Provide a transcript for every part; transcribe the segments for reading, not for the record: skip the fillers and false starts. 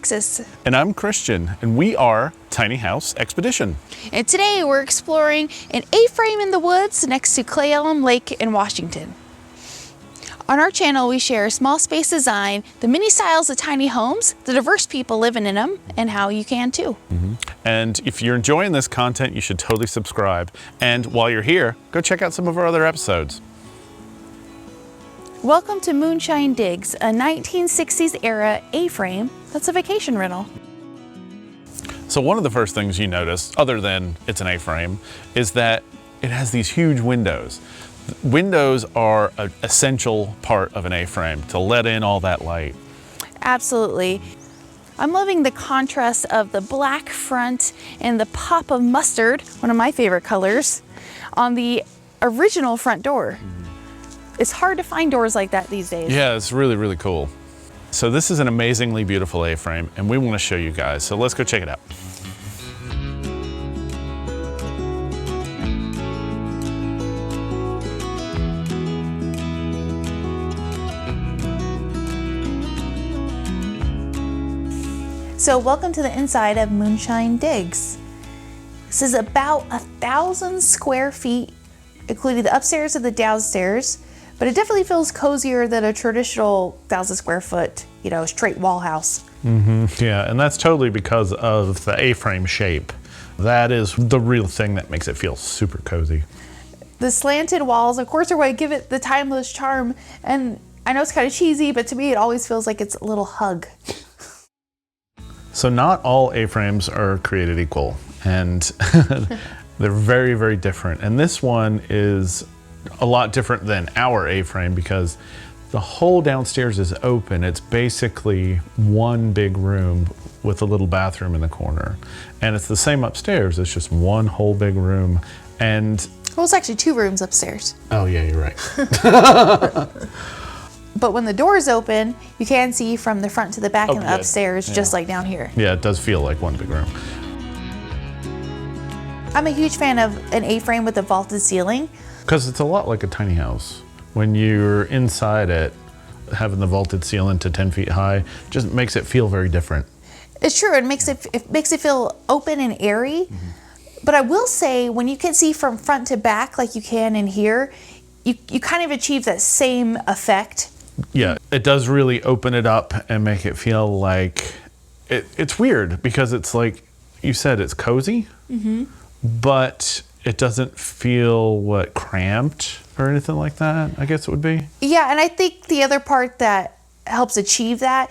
Alexis. And I'm Christian, and we are Tiny House Expedition. And today we're exploring an A-frame in the woods next to Clay Elm Lake in Washington. On our channel, we share small space design, the many styles of tiny homes, the diverse people living in them, and how you can too. And if you're enjoying this content, you should totally subscribe. And while you're here, go check out some of our other episodes. Welcome to Moonshine Digs, a 1960s era A-frame that's a vacation rental. So one of the first things you notice, other than it's an A-frame, is that it has these huge windows. Windows are an essential part of an A-frame to let in all that light. Absolutely. I'm loving the contrast of the black front and the pop of mustard, one of my favorite colors, on the original front door. It's hard to find doors like that these days. Yeah, it's really, really cool. So this is an amazingly beautiful A-frame, and we want to show you guys. So let's go check it out. So welcome to the inside of Moonshine Digs. This is about 1,000 square feet, including the upstairs and the downstairs, but it definitely feels cozier than a traditional 1,000 square foot, straight wall house. Yeah, and that's totally because of the A-frame shape. That is the real thing that makes it feel super cozy. The slanted walls, of course, are what give it the timeless charm, and I know it's kind of cheesy, but to me it always feels like it's a little hug. So not all A-frames are created equal, and they're very, very different. And this one is a lot different than our A-frame because the whole downstairs is open. It's basically one big room with a little bathroom in the corner. And it's the same upstairs. It's just one whole big room. And well, it's actually two rooms upstairs. oh yeah, you're right. But when the doors open, you can see from the front to the back and the yeah. upstairs, just like down here. Yeah, it does feel like one big room. I'm a huge fan of an A-frame with a vaulted ceiling. Because it's a lot like a tiny house. When you're inside it, having the vaulted ceiling to 10 feet high just makes it feel very different. It's true, it makes it feel open and airy. But I will say, when you can see from front to back like you can in here, you kind of achieve that same effect. Yeah, it does really open it up and make it feel like, it's weird because it's like you said, it's cozy, but it doesn't feel cramped or anything like that, I guess it would be. Yeah, and I think the other part that helps achieve that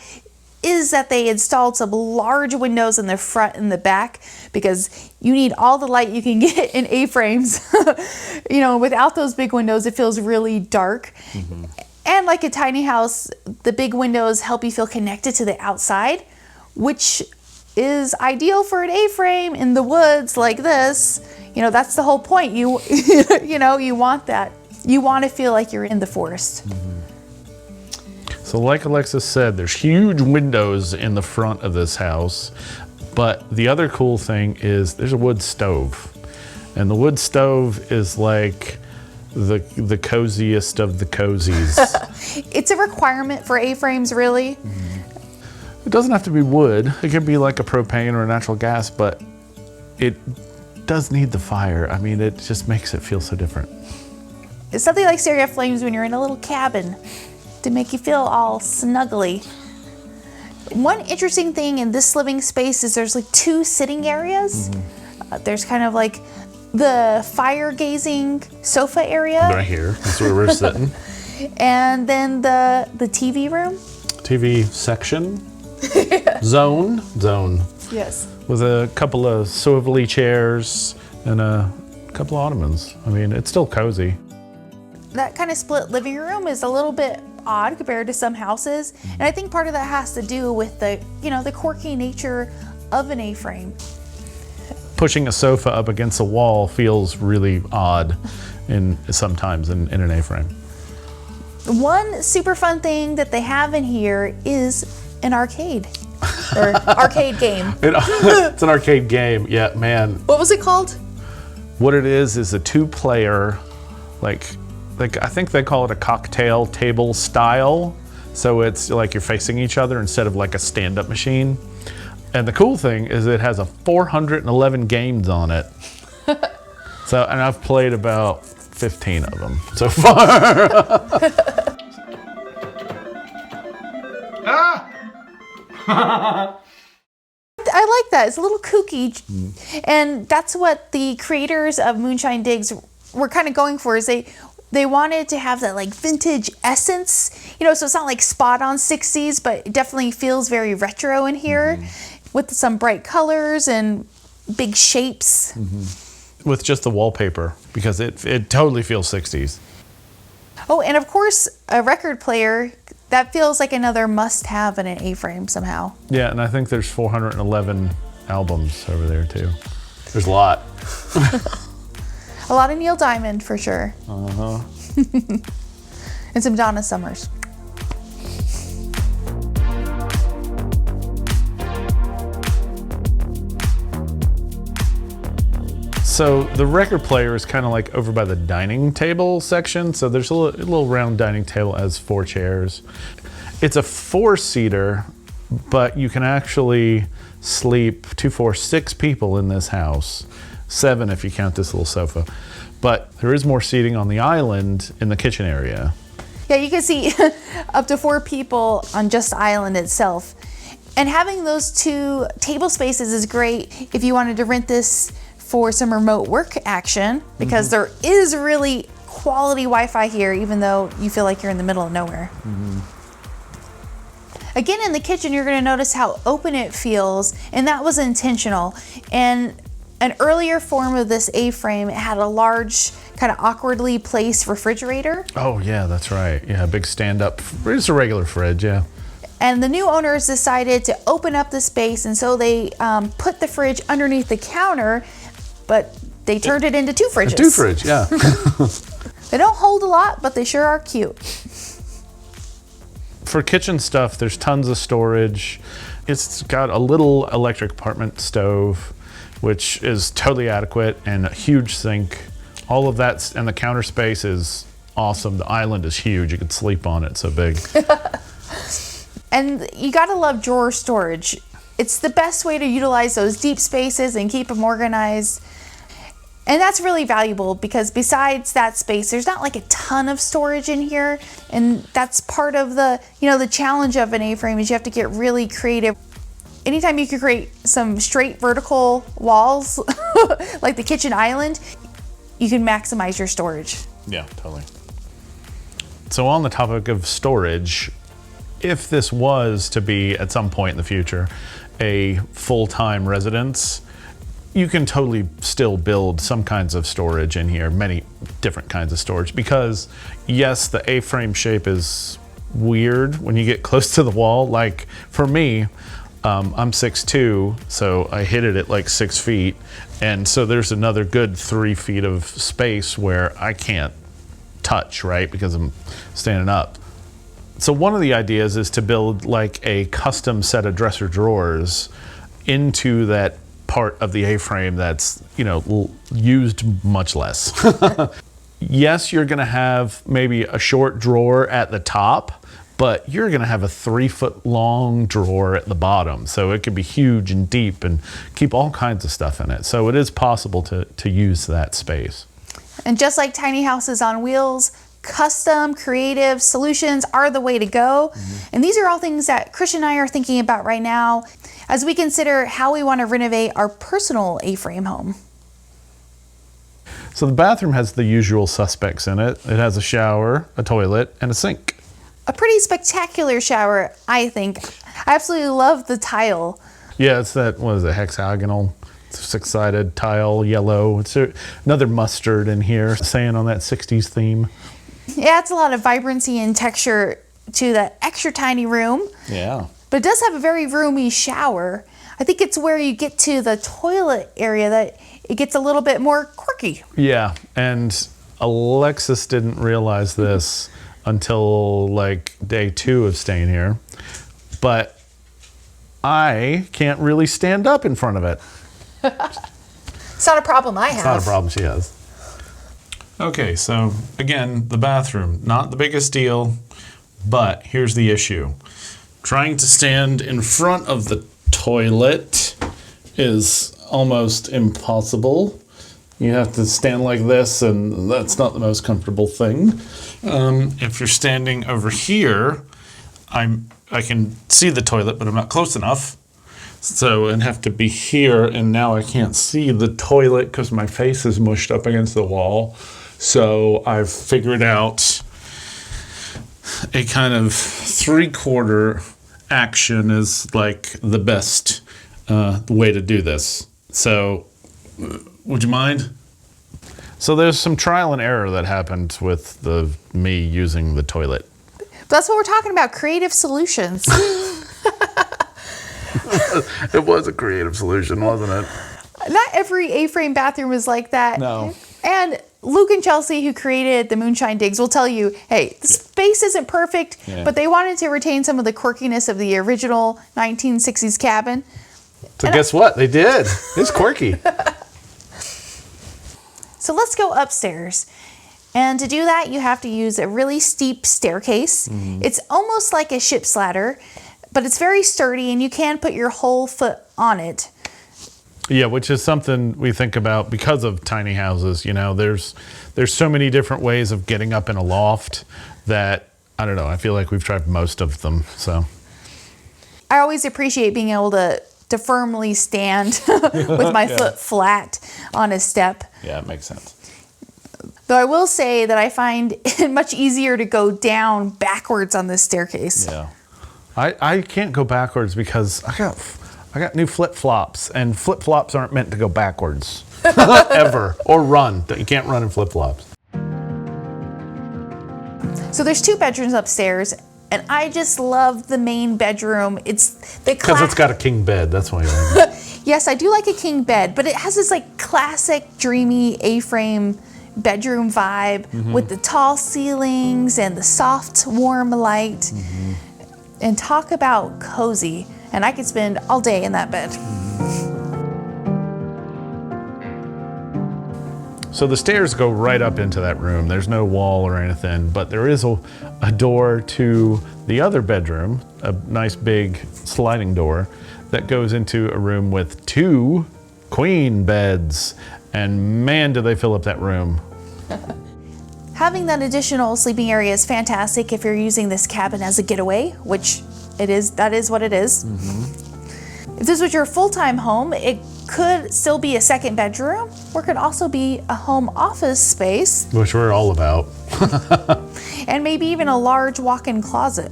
is that they installed some large windows in the front and the back because you need all the light you can get in A-frames. Without those big windows, it feels really dark. And like a tiny house, the big windows help you feel connected to the outside, which is ideal for an A-frame in the woods like this. That's the whole point. You want that. You want to feel like you're in the forest. So like Alexis said, there's huge windows in the front of this house, but the other cool thing is there's a wood stove. And the wood stove is like the coziest of the cozies. It's a requirement for A-frames, really. It doesn't have to be wood. It can be like a propane or a natural gas, but it does need the fire. I mean, it just makes it feel so different. It's something like stereo flames when you're in a little cabin to make you feel all snuggly. One interesting thing in this living space is there's like two sitting areas. There's kind of like the fire gazing sofa area. Right here, that's where we're sitting. And then the TV room. TV section, zone. Yes. With a couple of swivelly chairs and a couple of ottomans. I mean, it's still cozy. That kind of split living room is a little bit odd compared to some houses. And I think part of that has to do with the quirky nature of an A-frame. Pushing a sofa up against a wall feels really odd sometimes in an A-frame. One super fun thing that they have in here is an arcade. Or arcade game. It's an arcade game, yeah, man. What was it called? What it is a two-player, like I think they call it a cocktail table style So it's like you're facing each other instead of like a stand-up machine. And the cool thing is it has a 411 games on it. So, and I've played about 15 of them so far. I like that. It's a little kooky. And that's what the creators of Moonshine Digs were kind of going for, is they wanted to have that like vintage essence, so it's not like spot on 60s, but it definitely feels very retro in here with some bright colors and big shapes. With just the wallpaper, because it totally feels 60s. Oh, and of course, a record player, that feels like another must-have in an A-frame somehow. Yeah, and I think there's 411 albums over there too. There's a lot. A lot of Neil Diamond, for sure. Uh-huh. And some Donna Summers. So the record player is kind of like over by the dining table section. So there's a little round dining table, has 4 chairs. It's a 4-seater, but you can actually sleep 2, 4, 6 people in this house. 7 if you count this little sofa. But there is more seating on the island in the kitchen area. Yeah, you can see up to 4 people on just the island itself. And having those 2 table spaces is great if you wanted to rent this for some remote work action, because there is really quality Wi-Fi here, even though you feel like you're in the middle of nowhere. Again, in the kitchen, you're going to notice how open it feels, and that was intentional. And an earlier form of this A-frame, it had a large, kind of awkwardly placed refrigerator. Oh yeah, that's right. Yeah, big stand-up. It's a regular fridge, yeah. And the new owners decided to open up the space, and so they put the fridge underneath the counter, but they turned it into 2 fridges. A 2 fridge, yeah. They don't hold a lot, but they sure are cute. For kitchen stuff, there's tons of storage. It's got a little electric apartment stove, which is totally adequate, and a huge sink. All of that, and the counter space is awesome. The island is huge. You could sleep on it, it's so big. And you gotta love drawer storage. It's the best way to utilize those deep spaces and keep them organized. And that's really valuable, because besides that space, there's not like a ton of storage in here. And that's part of the, the challenge of an A-frame, is you have to get really creative. Anytime you can create some straight vertical walls, like the kitchen island, you can maximize your storage. Yeah, totally. So on the topic of storage, if this was to be at some point in the future a full-time residence, you can totally still build some kinds of storage in here, many different kinds of storage, because yes, the A-frame shape is weird when you get close to the wall. Like for me, I'm 6'2", so I hit it at like 6 feet, and so there's another good 3 feet of space where I can't touch, right, because I'm standing up. So one of the ideas is to build like a custom set of dresser drawers into that part of the A-frame that's, used much less. Yes, you're gonna have maybe a short drawer at the top, but you're gonna have a 3-foot long drawer at the bottom. So it could be huge and deep and keep all kinds of stuff in it. So it is possible to use that space. And just like tiny houses on wheels, custom, creative solutions are the way to go. And these are all things that Christian and I are thinking about right now as we consider how we want to renovate our personal A-frame home. So the bathroom has the usual suspects in it. It has a shower, a toilet, and a sink. A pretty spectacular shower, I think. I absolutely love the tile. Yeah, it's that, what is it, hexagonal, 6-sided tile, yellow. It's another mustard in here, saying on that 60s theme. It adds a lot of vibrancy and texture to that extra tiny room. Yeah. But it does have a very roomy shower. I think it's where you get to the toilet area that it gets a little bit more quirky. Yeah, and Alexis didn't realize this until like day 2 of staying here, but I can't really stand up in front of it. It's not a problem I have. It's not a problem she has. Okay, so again, the bathroom, not the biggest deal, But here's the issue. Trying to stand in front of the toilet is almost impossible. You have to stand like this, and that's not the most comfortable thing. If you're standing over here, I can see the toilet, but I'm not close enough. So I'd have to be here, and now I can't see the toilet because my face is mushed up against the wall. So I've figured out a kind of 3/4 action is like the best way to do this. So would you mind? So there's some trial and error that happened with me using the toilet. That's what we're talking about, creative solutions. It was a creative solution, wasn't it? Not every A-frame bathroom is like that. No. And Luke and Chelsea, who created the Moonshine Digs, will tell you, hey, the space isn't perfect, but they wanted to retain some of the quirkiness of the original 1960s cabin. So guess what? They did. It's quirky. So let's go upstairs. And to do that, you have to use a really steep staircase. It's almost like a ship's ladder, but it's very sturdy, and you can put your whole foot on it. Yeah, which is something we think about because of tiny houses. You know, there's so many different ways of getting up in a loft that, I don't know, I feel like we've tried most of them, so. I always appreciate being able to firmly stand with my foot flat on a step. Yeah, it makes sense. Though I will say that I find it much easier to go down backwards on this staircase. Yeah. I can't go backwards because I got new flip-flops, and flip-flops aren't meant to go backwards. Ever. Or run. You can't run in flip-flops. So there's 2 bedrooms upstairs, and I just love the main bedroom. It's the Because it's got a king bed, that's why you like it. Yes, I do like a king bed, but it has this like classic dreamy A-frame bedroom vibe with the tall ceilings and the soft warm light. And talk about cozy, and I could spend all day in that bed. So the stairs go right up into that room. There's no wall or anything, but there is a door to the other bedroom, a nice big sliding door that goes into a room with 2 queen beds. And man, do they fill up that room. Having that additional sleeping area is fantastic if you're using this cabin as a getaway, which it is. That is what it is. If this was your full-time home, it could still be a second bedroom, or it could also be a home office space. Which we're all about. And maybe even a large walk-in closet.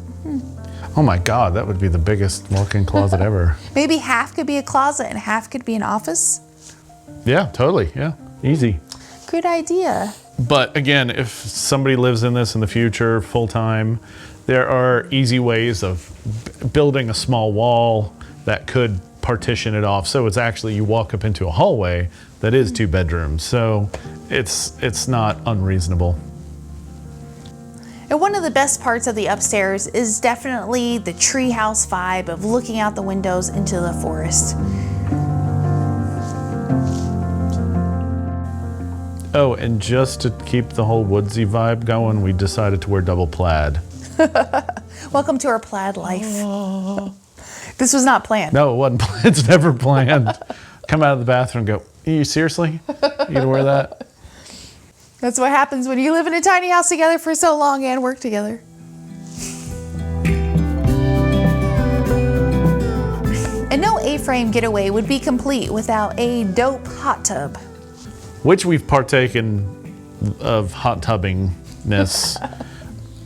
Oh my God, that would be the biggest walk-in closet ever. Maybe half could be a closet and half could be an office. Yeah, totally. Yeah, easy. Good idea. But again, if somebody lives in this in the future full-time, there are easy ways of building a small wall that could partition it off. So it's actually, you walk up into a hallway that is 2 bedrooms. So it's not unreasonable. And one of the best parts of the upstairs is definitely the treehouse vibe of looking out the windows into the forest. Oh, and just to keep the whole woodsy vibe going, we decided to wear double plaid. Welcome to our plaid life. This was not planned. No, it wasn't planned. It's never planned. Come out of the bathroom and go, you seriously? You gonna wear that? That's what happens when you live in a tiny house together for so long and work together. And no A-frame getaway would be complete without a dope hot tub. Which we've partaken of hot tubbingness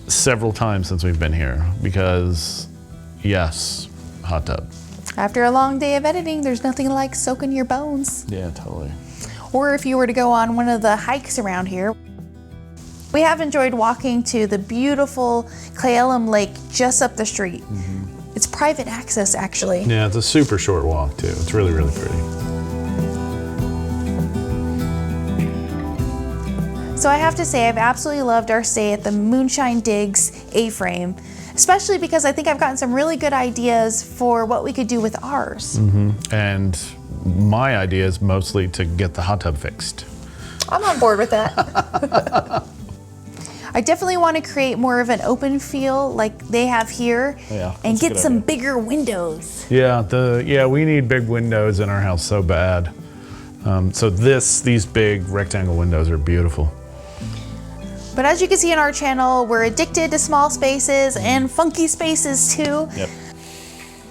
several times since we've been here, because yes, hot tub. After a long day of editing, there's nothing like soaking your bones. Yeah, totally. Or if you were to go on one of the hikes around here. We have enjoyed walking to the beautiful Clayellum Lake just up the street. It's private access, actually. Yeah, it's a super short walk too. It's really, really pretty. So I have to say, I've absolutely loved our stay at the Moonshine Digs A-frame, especially because I think I've gotten some really good ideas for what we could do with ours. And my idea is mostly to get the hot tub fixed. I'm on board with that. I definitely want to create more of an open feel like they have here, and get some bigger windows. Yeah, we need big windows in our house so bad. So these big rectangle windows are beautiful. But as you can see on our channel, we're addicted to small spaces and funky spaces too. Yep.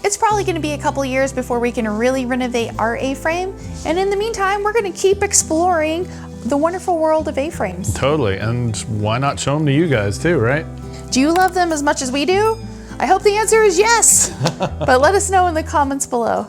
It's probably going to be a couple years before we can really renovate our A-frame. And in the meantime, we're going to keep exploring the wonderful world of A-frames. Totally, and why not show them to you guys too, right? Do you love them as much as we do? I hope the answer is yes, but let us know in the comments below.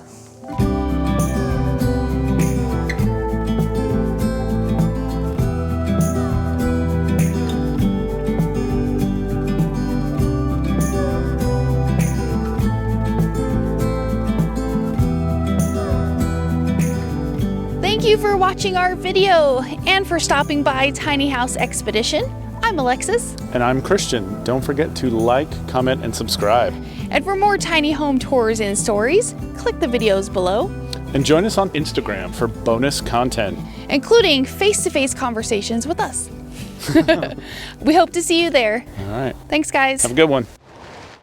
Thank you for watching our video and for stopping by Tiny House Expedition. I'm Alexis. And I'm Christian. Don't forget to like, comment, and subscribe. And for more tiny home tours and stories, click the videos below. And join us on Instagram for bonus content, including face-to-face conversations with us. We hope to see you there. All right. Thanks, guys. Have a good one.